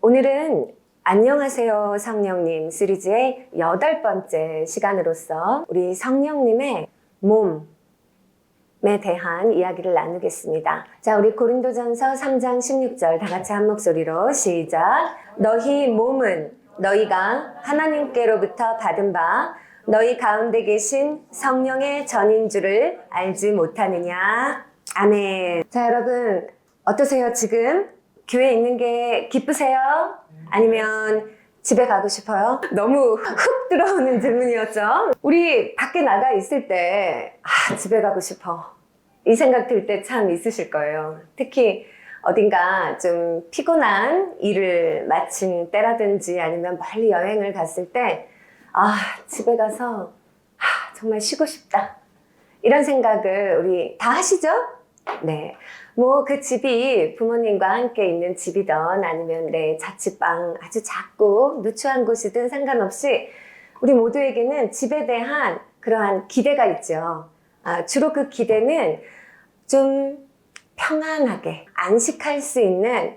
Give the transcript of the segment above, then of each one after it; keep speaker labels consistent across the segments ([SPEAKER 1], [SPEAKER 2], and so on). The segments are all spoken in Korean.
[SPEAKER 1] 오늘은 안녕하세요 성령님 시리즈의 8번째 시간으로서 우리 성령님의 몸에 대한 이야기를 나누겠습니다. 자, 우리 고린도전서 3장 16절 다 같이 한 목소리로 시작. 너희 몸은 너희가 하나님께로부터 받은 바 너희 가운데 계신 성령의 전인 줄을 알지 못하느냐. 아멘. 자, 여러분 어떠세요? 지금 교회에 있는 게 기쁘세요? 아니면 집에 가고 싶어요? 너무 훅 들어오는 질문이었죠? 우리 밖에 나가 있을 때 집에 가고 싶어 이 생각 들 때 참 있으실 거예요. 특히 어딘가 좀 피곤한 일을 마친 때라든지 아니면 멀리 여행을 갔을 때 집에 가서 정말 쉬고 싶다 이런 생각을 우리 다 하시죠? 네. 뭐 그 집이 부모님과 함께 있는 집이든 아니면 내 자취방 아주 작고 누추한 곳이든 상관없이 우리 모두에게는 집에 대한 그러한 기대가 있죠. 주로 그 기대는 좀 평안하게 안식할 수 있는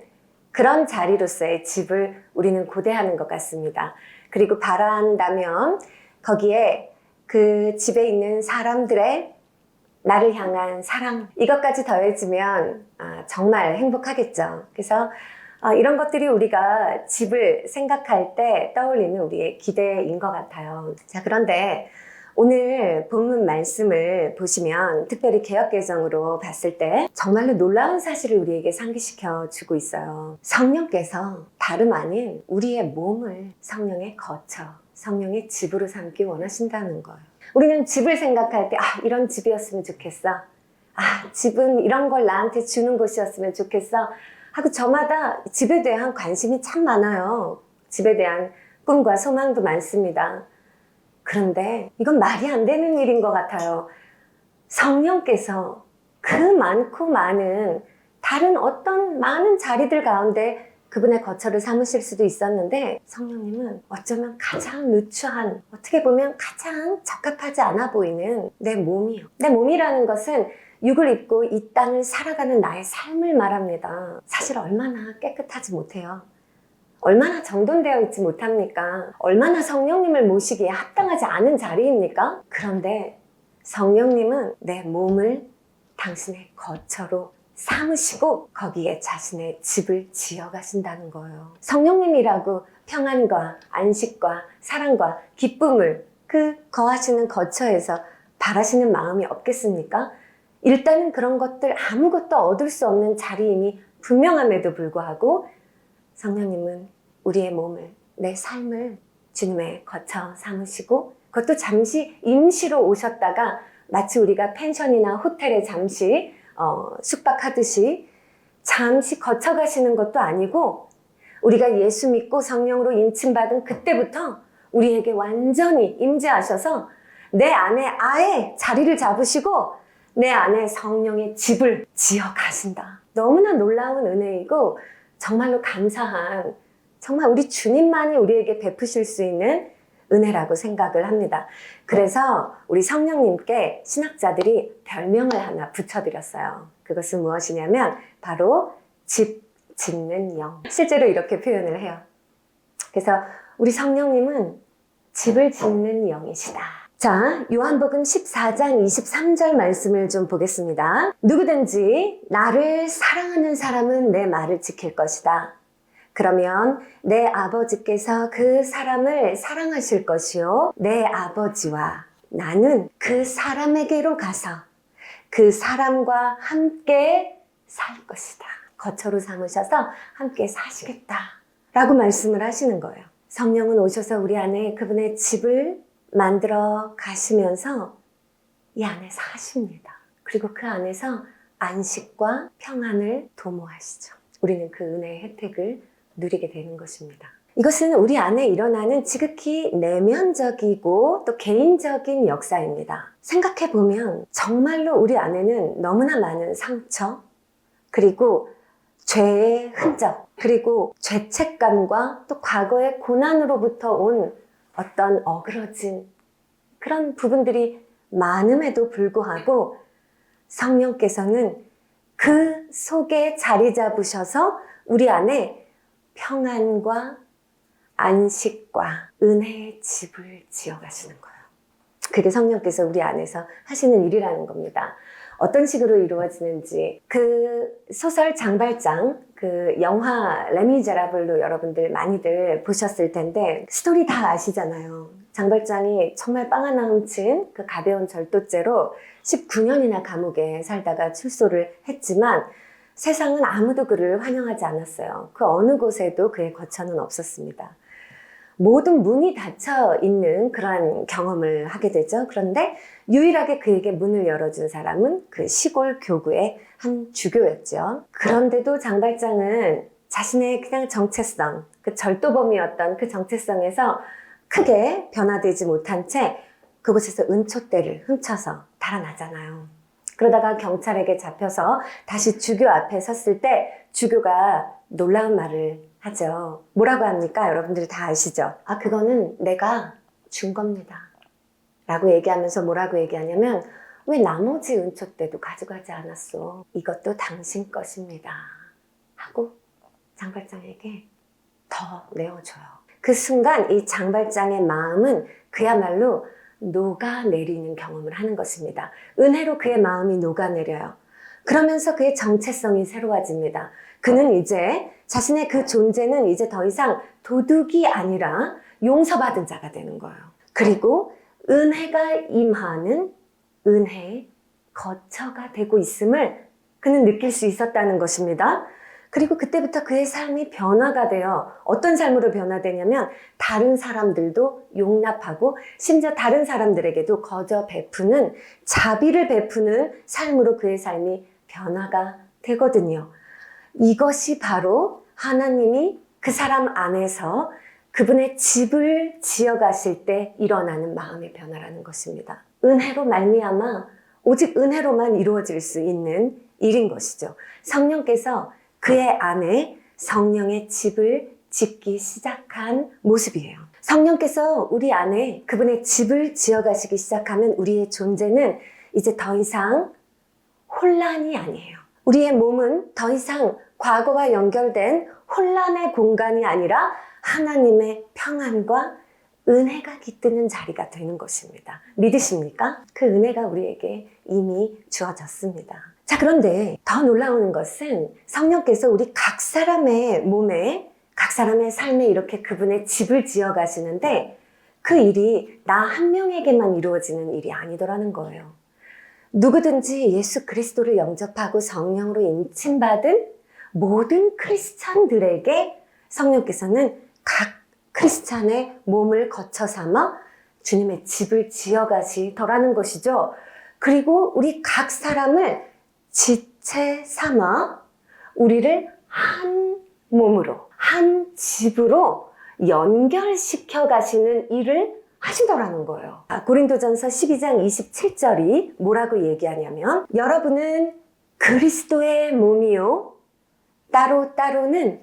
[SPEAKER 1] 그런 자리로서의 집을 우리는 고대하는 것 같습니다. 그리고 바란다면 거기에 그 집에 있는 사람들의 나를 향한 사랑, 이것까지 더해지면 정말 행복하겠죠. 그래서 이런 것들이 우리가 집을 생각할 때 떠올리는 우리의 기대인 것 같아요. 자, 그런데 오늘 본문 말씀을 보시면 특별히 개역개정으로 봤을 때 정말로 놀라운 사실을 우리에게 상기시켜 주고 있어요. 성령께서 다름 아닌 우리의 몸을 성령의 거처, 성령의 집으로 삼기 원하신다는 거예요. 우리는 집을 생각할 때 이런 집이었으면 좋겠어. 집은 이런 걸 나한테 주는 곳이었으면 좋겠어. 하고 저마다 집에 대한 관심이 참 많아요. 집에 대한 꿈과 소망도 많습니다. 그런데 이건 말이 안 되는 일인 것 같아요. 성령께서 그 많고 많은 다른 어떤 많은 자리들 가운데 그분의 거처를 삼으실 수도 있었는데 성령님은 어쩌면 가장 누추한, 어떻게 보면 가장 적합하지 않아 보이는 내 몸이요. 내 몸이라는 것은 육을 입고 이 땅을 살아가는 나의 삶을 말합니다. 사실 얼마나 깨끗하지 못해요. 얼마나 정돈되어 있지 못합니까? 얼마나 성령님을 모시기에 합당하지 않은 자리입니까? 그런데 성령님은 내 몸을 당신의 거처로 삼으시고 거기에 자신의 집을 지어 가신다는 거예요. 성령님이라고 평안과 안식과 사랑과 기쁨을 그 거하시는 거처에서 바라시는 마음이 없겠습니까? 일단은 그런 것들 아무것도 얻을 수 없는 자리임이 분명함에도 불구하고 성령님은 우리의 몸을, 내 삶을 주님의 거처 삼으시고 그것도 잠시 임시로 오셨다가 마치 우리가 펜션이나 호텔에 잠시 숙박하듯이 잠시 거쳐 가시는 것도 아니고 우리가 예수 믿고 성령으로 인침받은 그때부터 우리에게 완전히 임재하셔서 내 안에 아예 자리를 잡으시고 내 안에 성령의 집을 지어 가신다. 너무나 놀라운 은혜이고 정말로 감사한, 정말 우리 주님만이 우리에게 베푸실 수 있는 은혜라고 생각을 합니다. 그래서 우리 성령님께 신학자들이 별명을 하나 붙여드렸어요. 그것은 무엇이냐면 바로 집 짓는 영. 실제로 이렇게 표현을 해요. 그래서 우리 성령님은 집을 짓는 영이시다. 자, 요한복음 14장 23절 말씀을 좀 보겠습니다. 누구든지 나를 사랑하는 사람은 내 말을 지킬 것이다. 그러면 내 아버지께서 그 사람을 사랑하실 것이요 내 아버지와 나는 그 사람에게로 가서 그 사람과 함께 살 것이다. 거처로 삼으셔서 함께 사시겠다 라고 말씀을 하시는 거예요. 성령은 오셔서 우리 안에 그분의 집을 만들어 가시면서 이 안에 사십니다. 그리고 그 안에서 안식과 평안을 도모하시죠. 우리는 그 은혜의 혜택을 누리게 되는 것입니다. 이것은 우리 안에 일어나는 지극히 내면적이고 또 개인적인 역사입니다. 생각해보면 정말로 우리 안에는 너무나 많은 상처, 그리고 죄의 흔적, 그리고 죄책감과 또 과거의 고난으로부터 온 어떤 어그러진 그런 부분들이 많음에도 불구하고 성령께서는 그 속에 자리 잡으셔서 우리 안에 평안과 안식과 은혜의 집을 지어가시는 거예요. 그게 성령께서 우리 안에서 하시는 일이라는 겁니다. 어떤 식으로 이루어지는지 그 소설 장발장, 그 영화 레미제라블로 여러분들 많이들 보셨을 텐데 스토리 다 아시잖아요. 장발장이 정말 빵 하나 훔친 그 가벼운 절도죄로 19년이나 감옥에 살다가 출소를 했지만 세상은 아무도 그를 환영하지 않았어요. 그 어느 곳에도 그의 거처는 없었습니다. 모든 문이 닫혀 있는 그러한 경험을 하게 되죠. 그런데 유일하게 그에게 문을 열어준 사람은 그 시골 교구의 한 주교였죠. 그런데도 장발장은 자신의 그냥 정체성, 그 절도범이었던 그 정체성에서 크게 변화되지 못한 채 그곳에서 은촛대를 훔쳐서 달아나잖아요. 그러다가 경찰에게 잡혀서 다시 주교 앞에 섰을 때 주교가 놀라운 말을 하죠. 뭐라고 합니까? 여러분들이 다 아시죠? 아, 그거는 내가 준 겁니다. 라고 얘기하면서 뭐라고 얘기하냐면 왜 나머지 은촛대도 가져가지 않았어? 이것도 당신 것입니다. 하고 장발장에게 더 내어줘요. 그 순간 이 장발장의 마음은 그야말로 녹아내리는 경험을 하는 것입니다. 은혜로 그의 마음이 녹아내려요. 그러면서 그의 정체성이 새로워집니다. 그는 이제 자신의 그 존재는 이제 더 이상 도둑이 아니라 용서받은 자가 되는 거예요. 그리고 은혜가 임하는 은혜의 거처가 되고 있음을 그는 느낄 수 있었다는 것입니다. 그리고 그때부터 그의 삶이 변화가 되어 어떤 삶으로 변화되냐면 다른 사람들도 용납하고 심지어 다른 사람들에게도 거저 베푸는 자비를 베푸는 삶으로 그의 삶이 변화가 되거든요. 이것이 바로 하나님이 그 사람 안에서 그분의 집을 지어가실 때 일어나는 마음의 변화라는 것입니다. 은혜로 말미암아 오직 은혜로만 이루어질 수 있는 일인 것이죠. 성령께서 그의 안에 성령의 집을 짓기 시작한 모습이에요. 성령께서 우리 안에 그분의 집을 지어가시기 시작하면 우리의 존재는 이제 더 이상 혼란이 아니에요. 우리의 몸은 더 이상 과거와 연결된 혼란의 공간이 아니라 하나님의 평안과 은혜가 깃드는 자리가 되는 것입니다. 믿으십니까? 그 은혜가 우리에게 이미 주어졌습니다. 자, 그런데 더 놀라운 것은 성령께서 우리 각 사람의 몸에, 각 사람의 삶에 이렇게 그분의 집을 지어 가시는데 그 일이 나 한 명에게만 이루어지는 일이 아니더라는 거예요. 누구든지 예수 그리스도를 영접하고 성령으로 인침받은 모든 크리스찬들에게 성령께서는 각 크리스찬의 몸을 거쳐 삼아 주님의 집을 지어 가시더라는 것이죠. 그리고 우리 각 사람을 지체 삼아 우리를 한 몸으로, 한 집으로 연결시켜 가시는 일을 하시더라는 거예요. 고린도전서 12장 27절이 뭐라고 얘기하냐면 여러분은 그리스도의 몸이요 따로따로는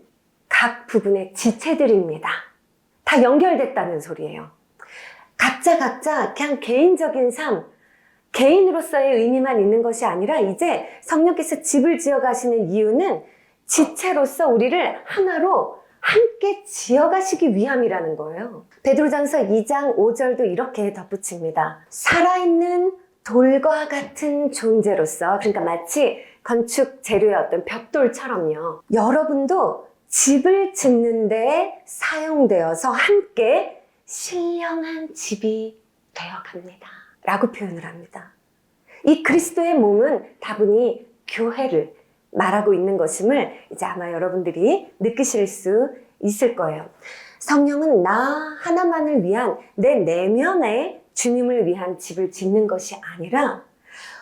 [SPEAKER 1] 각 부분의 지체들입니다. 다 연결됐다는 소리예요. 각자 그냥 개인적인 삶, 개인으로서의 의미만 있는 것이 아니라 이제 성령께서 집을 지어 가시는 이유는 지체로서 우리를 하나로 함께 지어가시기 위함이라는 거예요. 베드로전서 2장 5절도 이렇게 덧붙입니다. 살아있는 돌과 같은 존재로서, 그러니까 마치 건축 재료의 어떤 벽돌처럼요. 여러분도 집을 짓는 데 사용되어서 함께 신령한 집이 되어갑니다. 라고 표현을 합니다. 이 그리스도의 몸은 다분히 교회를 말하고 있는 것임을 이제 아마 여러분들이 느끼실 수 있을 거예요. 성령은 나 하나만을 위한 내 내면에 주님을 위한 집을 짓는 것이 아니라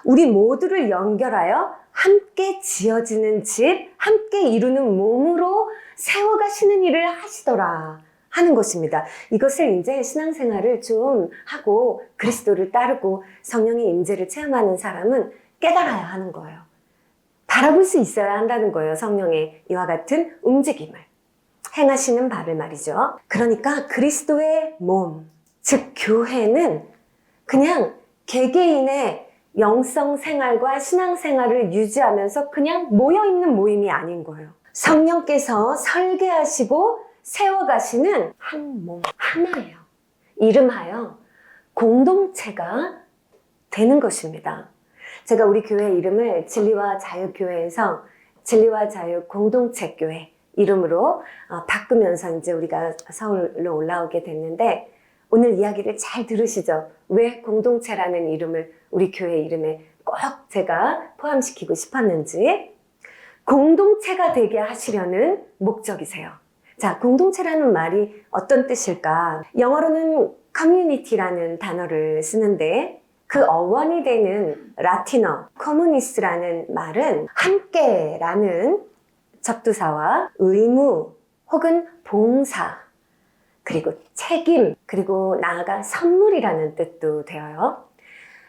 [SPEAKER 1] 우리 모두를 연결하여 함께 지어지는 집, 함께 이루는 몸으로 세워가시는 일을 하시더라 하는 것입니다. 이것을 이제 신앙생활을 좀 하고 그리스도를 따르고 성령의 임재를 체험하는 사람은 깨달아야 하는 거예요. 바라볼 수 있어야 한다는 거예요. 성령의 이와 같은 움직임을 행하시는 바를 말이죠. 그러니까 그리스도의 몸, 즉 교회는 그냥 개개인의 영성 생활과 신앙 생활을 유지하면서 그냥 모여있는 모임이 아닌 거예요. 성령께서 설계하시고 세워가시는 한 몸 하나예요. 이름하여 공동체가 되는 것입니다. 제가 우리 교회 이름을 진리와 자유교회에서 진리와 자유 공동체 교회 이름으로 바꾸면서 이제 우리가 서울로 올라오게 됐는데, 오늘 이야기를 잘 들으시죠? 왜 공동체라는 이름을 우리 교회 이름에 꼭 제가 포함시키고 싶었는지. 공동체가 되게 하시려는 목적이세요. 자, 공동체라는 말이 어떤 뜻일까? 영어로는 community라는 단어를 쓰는데, 그 어원이 되는 라틴어 communis라는 말은 함께라는 접두사와 의무 혹은 봉사, 그리고 책임, 그리고 나아가 선물이라는 뜻도 되어요.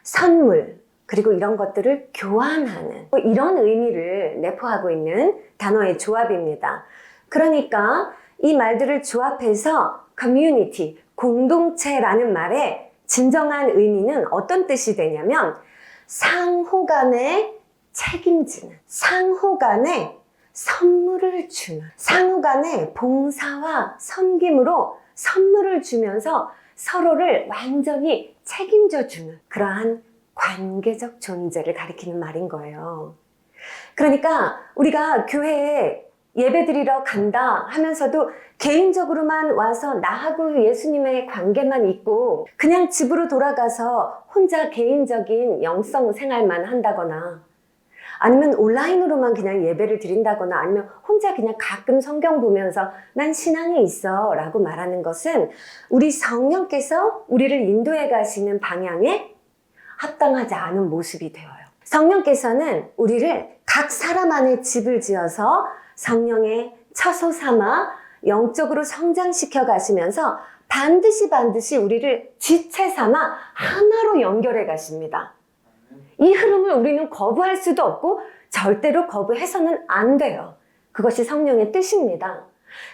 [SPEAKER 1] 선물, 그리고 이런 것들을 교환하는, 이런 의미를 내포하고 있는 단어의 조합입니다. 그러니까 이 말들을 조합해서 커뮤니티, 공동체라는 말의 진정한 의미는 어떤 뜻이 되냐면, 상호 간에 책임지는, 상호 간에 선물을 주는, 상호 간에 봉사와 섬김으로 선물을 주면서 서로를 완전히 책임져 주는 그러한 관계적 존재를 가리키는 말인 거예요. 그러니까 우리가 교회에 예배드리러 간다 하면서도 개인적으로만 와서 나하고 예수님의 관계만 있고 그냥 집으로 돌아가서 혼자 개인적인 영성 생활만 한다거나, 아니면 온라인으로만 그냥 예배를 드린다거나, 아니면 혼자 그냥 가끔 성경 보면서 난 신앙이 있어 라고 말하는 것은 우리 성령께서 우리를 인도해 가시는 방향에 합당하지 않은 모습이 되어요. 성령께서는 우리를 각 사람 안에 집을 지어서 성령의 처소 삼아 영적으로 성장시켜 가시면서 반드시 우리를 지체 삼아 하나로 연결해 가십니다. 이 흐름을 우리는 거부할 수도 없고 절대로 거부해서는 안 돼요. 그것이 성령의 뜻입니다.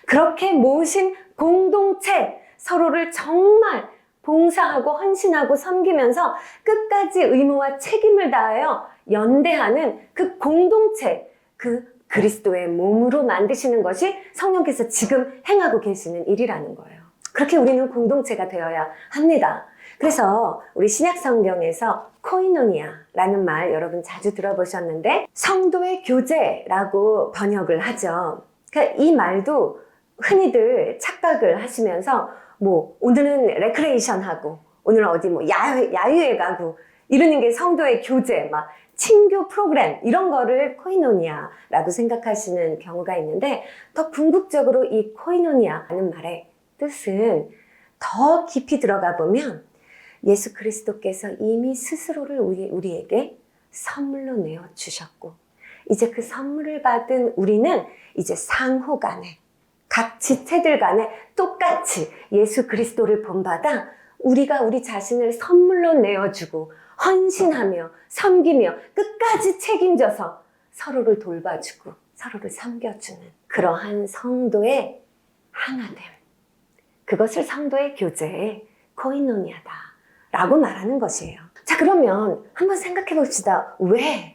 [SPEAKER 1] 그렇게 모으신 공동체, 서로를 정말 봉사하고 헌신하고 섬기면서 끝까지 의무와 책임을 다하여 연대하는 그 공동체, 그 그리스도의 몸으로 만드시는 것이 성령께서 지금 행하고 계시는 일이라는 거예요. 그렇게 우리는 공동체가 되어야 합니다. 그래서 우리 신약 성경에서 코이노니아라는 말 여러분 자주 들어보셨는데, 성도의 교제라고 번역을 하죠. 그러니까 이 말도 흔히들 착각을 하시면서 오늘은 레크레이션 하고 오늘 어디 야유회 가고 이러는 게 성도의 교제, 친교 프로그램 이런 거를 코이노니아라고 생각하시는 경우가 있는데, 더 궁극적으로 이 코이노니아라는 말의 뜻은 더 깊이 들어가 보면 예수 그리스도께서 이미 스스로를 우리에게 선물로 내어주셨고, 이제 그 선물을 받은 우리는 이제 상호 간에 각 지체들 간에 똑같이 예수 그리스도를 본받아 우리가 우리 자신을 선물로 내어주고 헌신하며 섬기며 끝까지 책임져서 서로를 돌봐주고 서로를 섬겨주는 그러한 성도의 하나됨, 그것을 성도의 교제의 코이노니아다 라고 말하는 것이에요. 자, 그러면 한번 생각해 봅시다.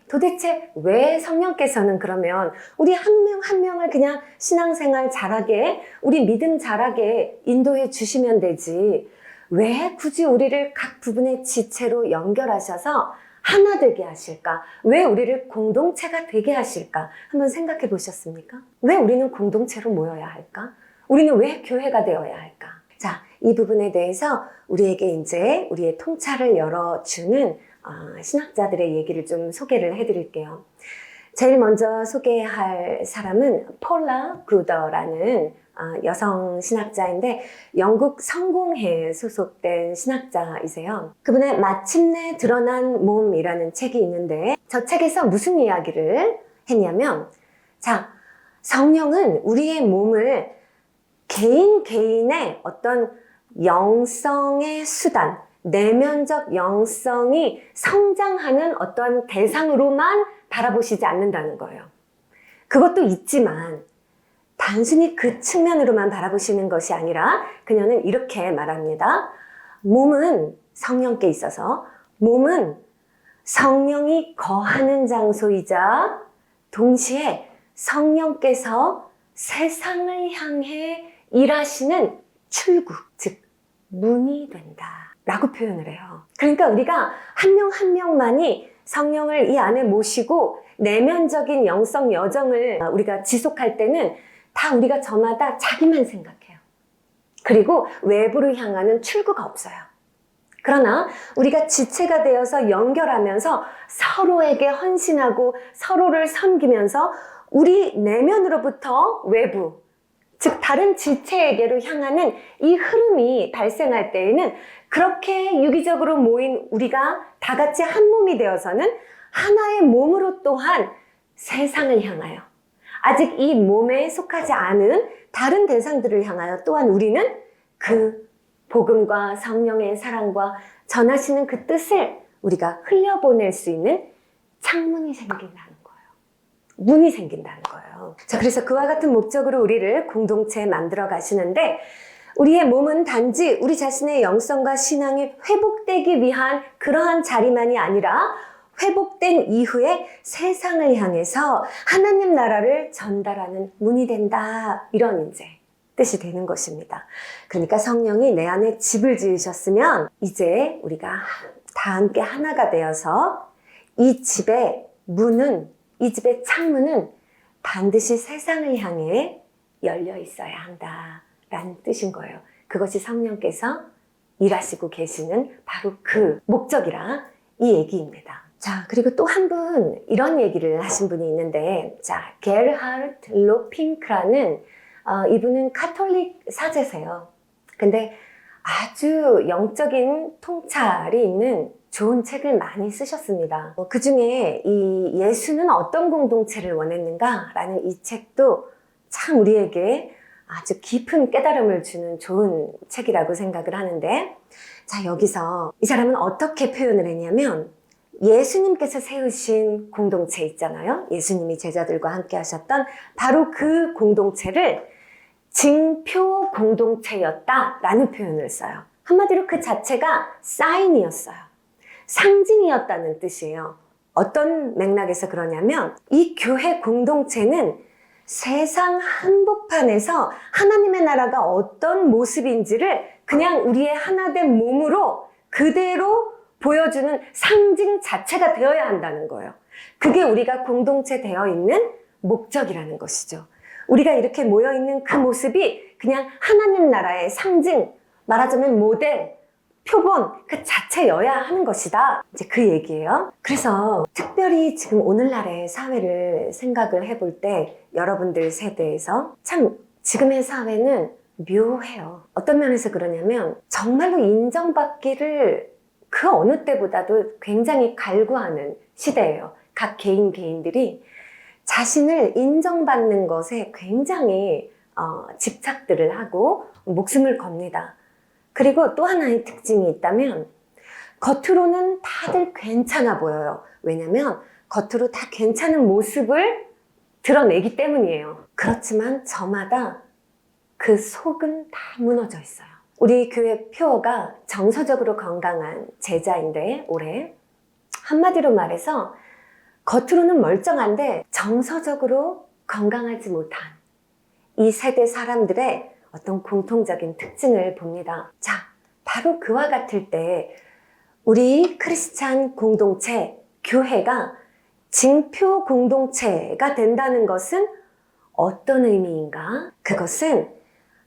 [SPEAKER 1] 도대체 왜 성령께서는 그러면 우리 한 명 한 명을 그냥 신앙생활 잘하게, 우리 믿음 잘하게 인도해 주시면 되지, 왜 굳이 우리를 각 부분의 지체로 연결하셔서 하나 되게 하실까? 왜 우리를 공동체가 되게 하실까? 한번 생각해 보셨습니까? 왜 우리는 공동체로 모여야 할까? 우리는 왜 교회가 되어야 할까? 자, 이 부분에 대해서 우리에게 이제 우리의 통찰을 열어주는 신학자들의 얘기를 좀 소개를 해드릴게요. 제일 먼저 소개할 사람은 폴라 브루더라는 여성 신학자인데, 영국 성공회에 소속된 신학자이세요. 그분의 마침내 드러난 몸이라는 책이 있는데, 저 책에서 무슨 이야기를 했냐면, 자, 성령은 우리의 몸을 개인의 어떤 영성의 수단, 내면적 영성이 성장하는 어떤 대상으로만 바라보시지 않는다는 거예요. 그것도 있지만 단순히 그 측면으로만 바라보시는 것이 아니라 그녀는 이렇게 말합니다. 몸은 성령께 있어서 몸은 성령이 거하는 장소이자 동시에 성령께서 세상을 향해 일하시는 출구, 즉 문이 된다 라고 표현을 해요. 그러니까 우리가 한 명 한 명만이 성령을 이 안에 모시고 내면적인 영성 여정을 우리가 지속할 때는 다 우리가 저마다 자기만 생각해요. 그리고 외부를 향하는 출구가 없어요. 그러나 우리가 지체가 되어서 연결하면서 서로에게 헌신하고 서로를 섬기면서 우리 내면으로부터 외부, 즉 다른 지체에게로 향하는 이 흐름이 발생할 때에는 그렇게 유기적으로 모인 우리가 다 같이 한 몸이 되어서는 하나의 몸으로 또한 세상을 향하여, 아직 이 몸에 속하지 않은 다른 대상들을 향하여 또한 우리는 그 복음과 성령의 사랑과 전하시는 그 뜻을 우리가 흘려보낼 수 있는 창문이 생긴다는 거예요. 문이 생긴다는 거예요. 자, 그래서 그와 같은 목적으로 우리를 공동체에 만들어 가시는데, 우리의 몸은 단지 우리 자신의 영성과 신앙이 회복되기 위한 그러한 자리만이 아니라 회복된 이후에 세상을 향해서 하나님 나라를 전달하는 문이 된다, 이런 이제 뜻이 되는 것입니다. 그러니까 성령이 내 안에 집을 지으셨으면 이제 우리가 다 함께 하나가 되어서 이 집의 문은, 이 집의 창문은 반드시 세상을 향해 열려 있어야 한다라는 뜻인 거예요. 그것이 성령께서 일하시고 계시는 바로 그 목적이라 이 얘기입니다. 자, 그리고 또 한 분 이런 얘기를 하신 분이 있는데, 자, 게르하르트 로핑크라는 이분은 카톨릭 사제세요. 근데 아주 영적인 통찰이 있는 좋은 책을 많이 쓰셨습니다. 그 중에 이 예수는 어떤 공동체를 원했는가 라는 이 책도 참 우리에게 아주 깊은 깨달음을 주는 좋은 책이라고 생각을 하는데, 자, 여기서 이 사람은 어떻게 표현을 했냐면, 예수님께서 세우신 공동체 있잖아요. 예수님이 제자들과 함께 하셨던 바로 그 공동체를 징표 공동체였다라는 표현을 써요. 한마디로 그 자체가 사인이었어요. 상징이었다는 뜻이에요. 어떤 맥락에서 그러냐면, 이 교회 공동체는 세상 한복판에서 하나님의 나라가 어떤 모습인지를 그냥 우리의 하나된 몸으로 그대로 보여주는 상징 자체가 되어야 한다는 거예요. 그게 우리가 공동체 되어 있는 목적이라는 것이죠. 우리가 이렇게 모여있는 그 모습이 그냥 하나님 나라의 상징, 말하자면 모델, 표본 그 자체여야 하는 것이다. 이제 그 얘기예요. 그래서 특별히 지금 오늘날의 사회를 생각을 해볼 때 여러분들 세대에서 참 지금의 사회는 묘해요. 어떤 면에서 그러냐면 정말로 인정받기를 그 어느 때보다도 굉장히 갈구하는 시대예요. 각 개인들이 자신을 인정받는 것에 굉장히 집착들을 하고 목숨을 겁니다. 그리고 또 하나의 특징이 있다면 겉으로는 다들 괜찮아 보여요. 왜냐면 겉으로 다 괜찮은 모습을 드러내기 때문이에요. 그렇지만 저마다 그 속은 다 무너져 있어요. 우리 교회 표어가 정서적으로 건강한 제자인데, 올해 한마디로 말해서 겉으로는 멀쩡한데 정서적으로 건강하지 못한 이 세대 사람들의 어떤 공통적인 특징을 봅니다. 자, 바로 그와 같을 때 우리 크리스찬 공동체, 교회가 징표 공동체가 된다는 것은 어떤 의미인가? 그것은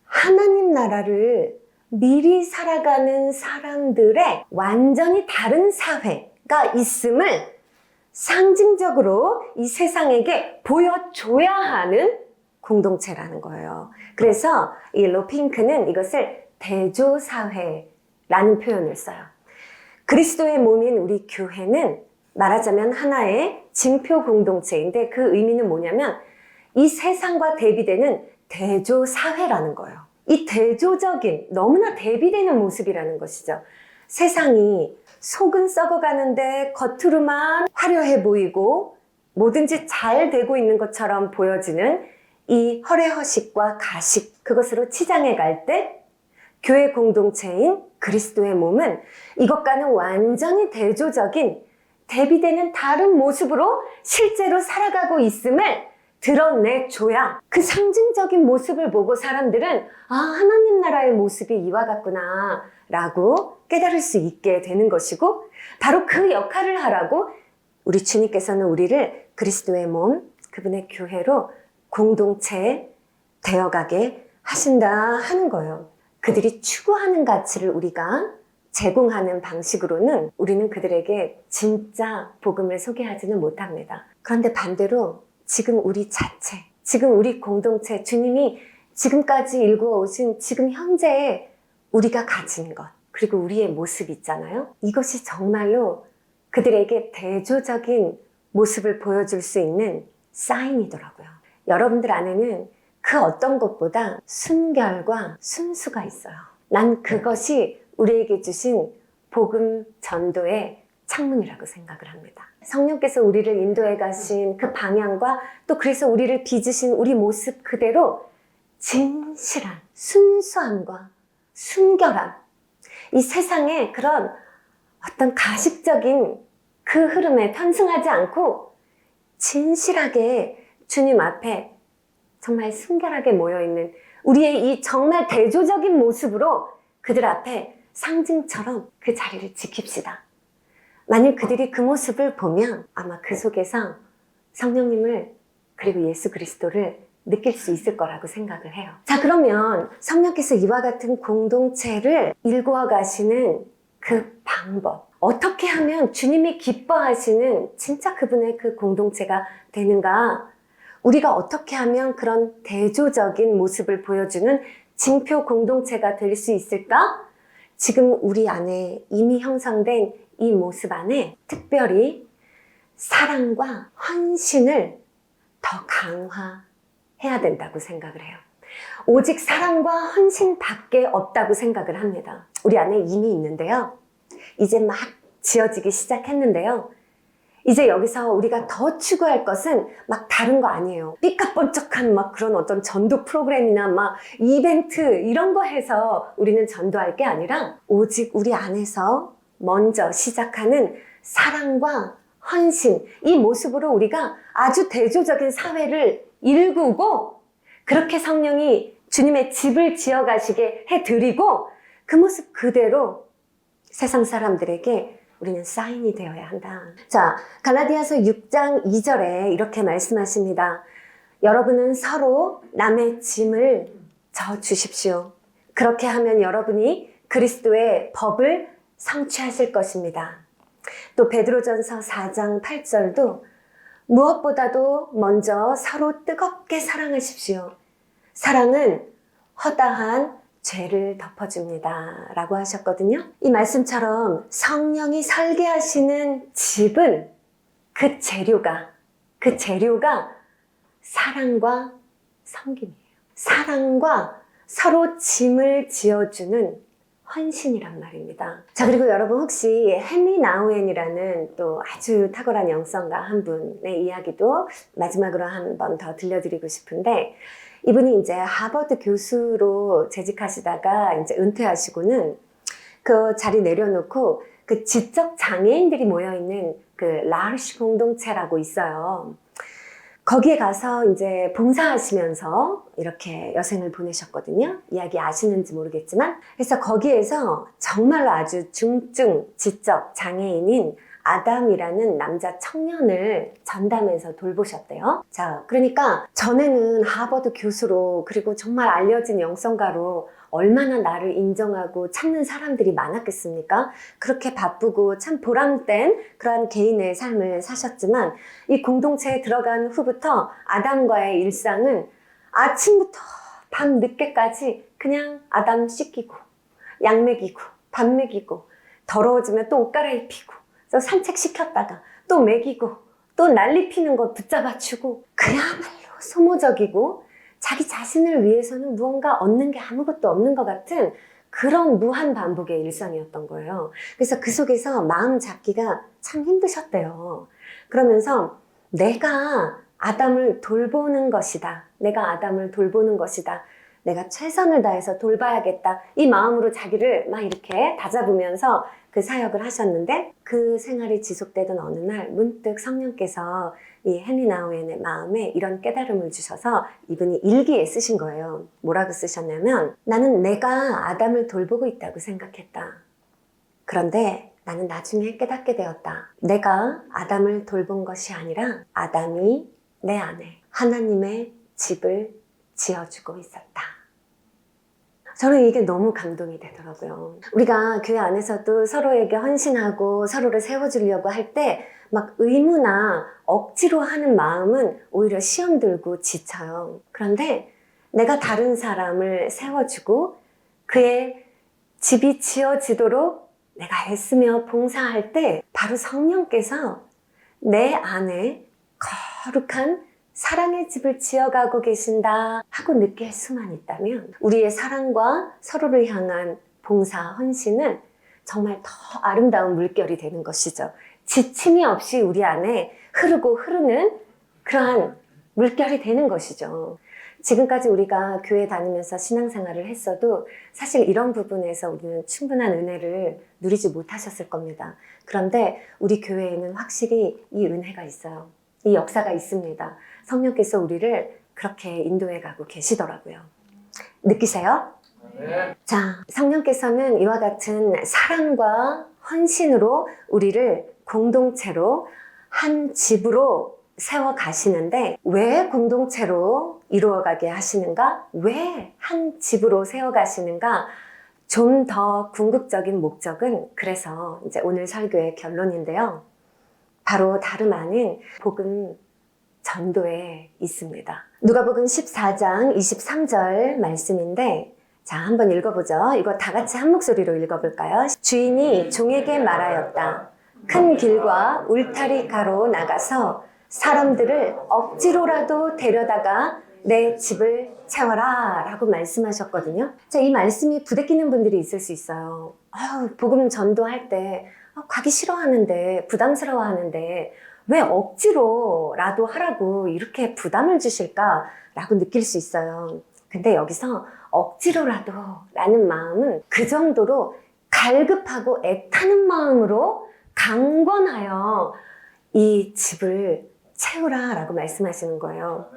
[SPEAKER 1] 하나님 나라를 미리 살아가는 사람들의 완전히 다른 사회가 있음을 상징적으로 이 세상에게 보여줘야 하는 공동체라는 거예요. 그래서 이 로핑크는 이것을 대조사회라는 표현을 써요. 그리스도의 몸인 우리 교회는 말하자면 하나의 징표 공동체인데, 그 의미는 뭐냐면 이 세상과 대비되는 대조사회라는 거예요. 이 대조적인, 너무나 대비되는 모습이라는 것이죠. 세상이 속은 썩어가는데 겉으로만 화려해 보이고 뭐든지 잘 되고 있는 것처럼 보여지는 이 허례허식과 가식, 그것으로 치장해 갈 때 교회 공동체인 그리스도의 몸은 이것과는 완전히 대조적인, 대비되는 다른 모습으로 실제로 살아가고 있음을 드러내줘야 그 상징적인 모습을 보고 사람들은 아, 하나님 나라의 모습이 이와 같구나 라고 깨달을 수 있게 되는 것이고, 바로 그 역할을 하라고 우리 주님께서는 우리를 그리스도의 몸, 그분의 교회로 공동체 되어가게 하신다 하는 거예요. 그들이 추구하는 가치를 우리가 제공하는 방식으로는 우리는 그들에게 진짜 복음을 소개하지는 못합니다. 그런데 반대로 지금 우리 자체, 지금 우리 공동체, 주님이 지금까지 일구어 오신 지금 현재의 우리가 가진 것, 그리고 우리의 모습 있잖아요. 이것이 정말로 그들에게 대조적인 모습을 보여줄 수 있는 사인이더라고요. 여러분들 안에는 그 어떤 것보다 순결과 순수가 있어요. 난 그것이 우리에게 주신 복음 전도의 창문이라고 생각을 합니다. 성령께서 우리를 인도해 가신 그 방향과 또 그래서 우리를 빚으신 우리 모습 그대로 진실한 순수함과 순결함, 이 세상에 그런 어떤 가식적인 그 흐름에 편승하지 않고 진실하게 주님 앞에 정말 순결하게 모여있는 우리의 이 정말 대조적인 모습으로 그들 앞에 상징처럼 그 자리를 지킵시다. 만일 그들이 그 모습을 보면 아마 그 속에서 성령님을 그리고 예수 그리스도를 느낄 수 있을 거라고 생각을 해요. 자, 그러면 성령께서 이와 같은 공동체를 일구어 가시는 그 방법, 어떻게 하면 주님이 기뻐하시는 진짜 그분의 그 공동체가 되는가, 우리가 어떻게 하면 그런 대조적인 모습을 보여주는 징표 공동체가 될 수 있을까? 지금 우리 안에 이미 형성된 이 모습 안에 특별히 사랑과 헌신을 더 강화해야 된다고 생각을 해요. 오직 사랑과 헌신밖에 없다고 생각을 합니다. 우리 안에 이미 있는데요. 이제 막 지어지기 시작했는데요. 이제 여기서 우리가 더 추구할 것은 막 다른 거 아니에요. 삐까뻔쩍한 막 그런 어떤 전도 프로그램이나 막 이벤트 이런 거 해서 우리는 전도할 게 아니라 오직 우리 안에서 먼저 시작하는 사랑과 헌신, 이 모습으로 우리가 아주 대조적인 사회를 일구고 그렇게 성령이 주님의 집을 지어가시게 해드리고 그 모습 그대로 세상 사람들에게 우리는 사인이 되어야 한다. 자, 갈라디아서 6장 2절에 이렇게 말씀하십니다. 여러분은 서로 남의 짐을 져 주십시오. 그렇게 하면 여러분이 그리스도의 법을 성취하실 것입니다. 또 베드로전서 4장 8절도 무엇보다도 먼저 서로 뜨겁게 사랑하십시오. 사랑은 허다한 죄를 덮어줍니다 라고 하셨거든요. 이 말씀처럼 성령이 설계하시는 집은 그 재료가 사랑과 섬김이에요. 사랑과 서로 짐을 지어주는 헌신이란 말입니다. 자, 그리고 여러분 혹시 헨리 나우엔이라는 또 아주 탁월한 영성가 한 분의 이야기도 마지막으로 한 번 더 들려드리고 싶은데, 이분이 이제 하버드 교수로 재직하시다가 이제 은퇴하시고는 그 자리 내려놓고 그 지적 장애인들이 모여있는 그 라르시 공동체라고 있어요. 거기에 가서 이제 봉사하시면서 이렇게 여생을 보내셨거든요. 이야기 아시는지 모르겠지만. 그래서 거기에서 정말로 아주 중증 지적 장애인인 아담이라는 남자 청년을 전담해서 돌보셨대요. 자, 그러니까 전에는 하버드 교수로 그리고 정말 알려진 영성가로 얼마나 나를 인정하고 찾는 사람들이 많았겠습니까? 그렇게 바쁘고 참 보람된 그런 개인의 삶을 사셨지만 이 공동체에 들어간 후부터 아담과의 일상은 아침부터 밤 늦게까지 그냥 아담 씻기고 약 먹이고 밥 먹이고 더러워지면 또 옷 갈아입히고 또 산책시켰다가 또 먹이고 또 난리 피는 거 붙잡아주고 그야말로 소모적이고 자기 자신을 위해서는 무언가 얻는 게 아무것도 없는 것 같은 그런 무한 반복의 일상이었던 거예요. 그래서 그 속에서 마음 잡기가 참 힘드셨대요. 그러면서 내가 아담을 돌보는 것이다. 내가 아담을 돌보는 것이다. 내가 최선을 다해서 돌봐야겠다. 이 마음으로 자기를 막 이렇게 다잡으면서 그 사역을 하셨는데 그 생활이 지속되던 어느 날 문득 성령께서 이 헨리 나우엔의 마음에 이런 깨달음을 주셔서 이분이 일기에 쓰신 거예요. 뭐라고 쓰셨냐면 나는 내가 아담을 돌보고 있다고 생각했다. 그런데 나는 나중에 깨닫게 되었다. 내가 아담을 돌본 것이 아니라 아담이 내 안에 하나님의 집을 지어주고 있었다. 저는 이게 너무 감동이 되더라고요. 우리가 교회 안에서도 서로에게 헌신하고 서로를 세워주려고 할 때 막 의무나 억지로 하는 마음은 오히려 시험 들고 지쳐요. 그런데 내가 다른 사람을 세워주고 그의 집이 지어지도록 내가 애쓰며 봉사할 때 바로 성령께서 내 안에 거룩한 사랑의 집을 지어가고 계신다 하고 느낄 수만 있다면 우리의 사랑과 서로를 향한 봉사, 헌신은 정말 더 아름다운 물결이 되는 것이죠. 지침이 없이 우리 안에 흐르고 흐르는 그러한 물결이 되는 것이죠. 지금까지 우리가 교회 다니면서 신앙생활을 했어도 사실 이런 부분에서 우리는 충분한 은혜를 누리지 못하셨을 겁니다. 그런데 우리 교회에는 확실히 이 은혜가 있어요. 이 역사가 있습니다. 성령께서 우리를 그렇게 인도해 가고 계시더라고요. 느끼세요? 네. 자, 성령께서는 이와 같은 사랑과 헌신으로 우리를 공동체로 한 집으로 세워 가시는데 왜 공동체로 이루어가게 하시는가? 왜 한 집으로 세워 가시는가? 좀 더 궁극적인 목적은 그래서 이제 오늘 설교의 결론인데요. 바로 다름 아닌 복음 전도에 있습니다. 누가복음 14장 23절 말씀인데 자, 한번 읽어보죠. 이거 다 같이 한 목소리로 읽어볼까요? 주인이 종에게 말하였다. 큰 길과 울타리 가로 나가서 사람들을 억지로라도 데려다가 내 집을 채워라 라고 말씀하셨거든요. 자, 이 말씀이 부대끼는 분들이 있을 수 있어요. 복음 전도할 때 가기 싫어하는데 부담스러워 하는데 왜 억지로라도 하라고 이렇게 부담을 주실까 라고 느낄 수 있어요. 근데 여기서 억지로라도 라는 마음은 그 정도로 갈급하고 애타는 마음으로 강권하여 이 집을 채우라 라고 말씀하시는 거예요.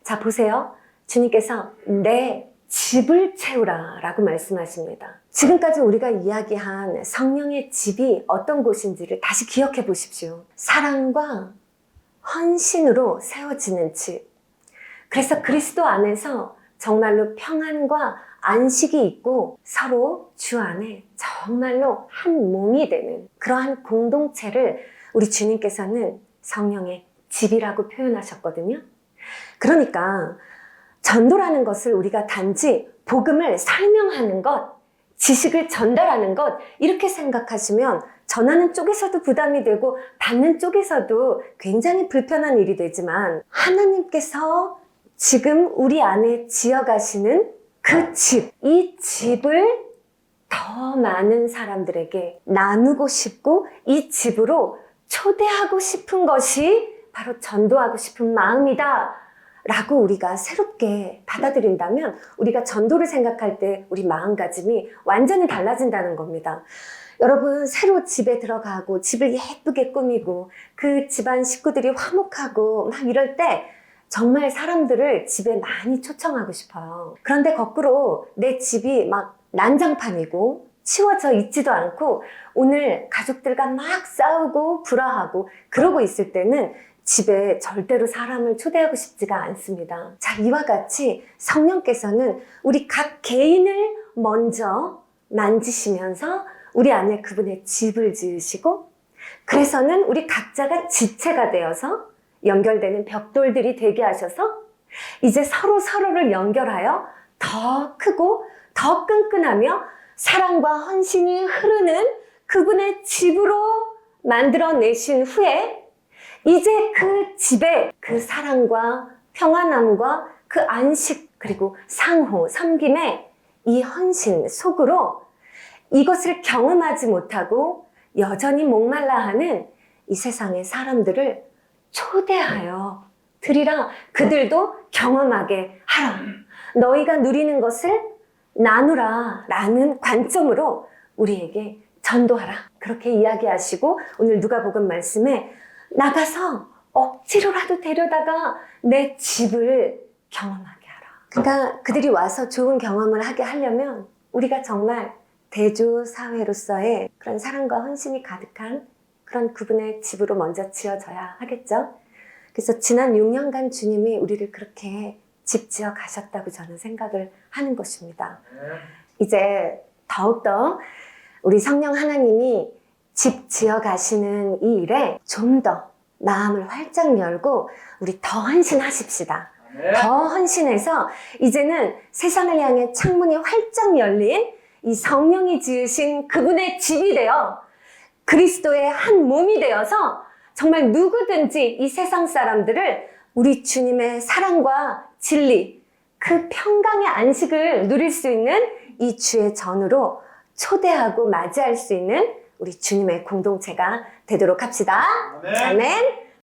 [SPEAKER 1] 자, 보세요. 주님께서 내 집을 채우라 라고 말씀하십니다. 지금까지 우리가 이야기한 성령의 집이 어떤 곳인지를 다시 기억해 보십시오. 사랑과 헌신으로 세워지는 집. 그래서 그리스도 안에서 정말로 평안과 안식이 있고 서로 주 안에 정말로 한 몸이 되는 그러한 공동체를 우리 주님께서는 성령의 집이라고 표현하셨거든요. 그러니까 전도라는 것을 우리가 단지 복음을 설명하는 것, 지식을 전달하는 것 이렇게 생각하시면 전하는 쪽에서도 부담이 되고 받는 쪽에서도 굉장히 불편한 일이 되지만 하나님께서 지금 우리 안에 지어가시는 그 집, 이 집을 더 많은 사람들에게 나누고 싶고 이 집으로 초대하고 싶은 것이 바로 전도하고 싶은 마음이다 라고 우리가 새롭게 받아들인다면 우리가 전도를 생각할 때 우리 마음가짐이 완전히 달라진다는 겁니다. 여러분, 새로 집에 들어가고 집을 예쁘게 꾸미고 그 집안 식구들이 화목하고 막 이럴 때 정말 사람들을 집에 많이 초청하고 싶어요. 그런데 거꾸로 내 집이 막 난장판이고 치워져 있지도 않고 오늘 가족들과 막 싸우고 불화하고 그러고 있을 때는 집에 절대로 사람을 초대하고 싶지가 않습니다. 자, 이와 같이 성령께서는 우리 각 개인을 먼저 만지시면서 우리 안에 그분의 집을 지으시고 그래서는 우리 각자가 지체가 되어서 연결되는 벽돌들이 되게 하셔서 이제 서로를 연결하여 더 크고 더 끈끈하며 사랑과 헌신이 흐르는 그분의 집으로 만들어내신 후에 이제 그 집에 그 사랑과 평안함과 그 안식 그리고 상호, 섬김의 이 헌신 속으로 이것을 경험하지 못하고 여전히 목말라하는 이 세상의 사람들을 초대하여 드리라. 그들도 경험하게 하라. 너희가 누리는 것을 나누라 라는 관점으로 우리에게 전도하라. 그렇게 이야기하시고 오늘 누가복음 말씀에 나가서 억지로라도 데려다가 내 집을 경험하게 하라. 그러니까 그들이 와서 좋은 경험을 하게 하려면 우리가 정말 대조사회로서의 그런 사랑과 헌신이 가득한 그런 그분의 집으로 먼저 지어져야 하겠죠. 그래서 지난 6년간 주님이 우리를 그렇게 집 지어 가셨다고 저는 생각을 하는 것입니다. 이제 더욱더 우리 성령 하나님이 집 지어 가시는 이 일에 좀 더 마음을 활짝 열고 우리 더 헌신하십시다. 더 헌신해서 이제는 세상을 향해 창문이 활짝 열린 이 성령이 지으신 그분의 집이 되어 그리스도의 한 몸이 되어서 정말 누구든지 이 세상 사람들을 우리 주님의 사랑과 진리, 그 평강의 안식을 누릴 수 있는 이 주의 전으로 초대하고 맞이할 수 있는 우리 주님의 공동체가 되도록 합시다. 아멘.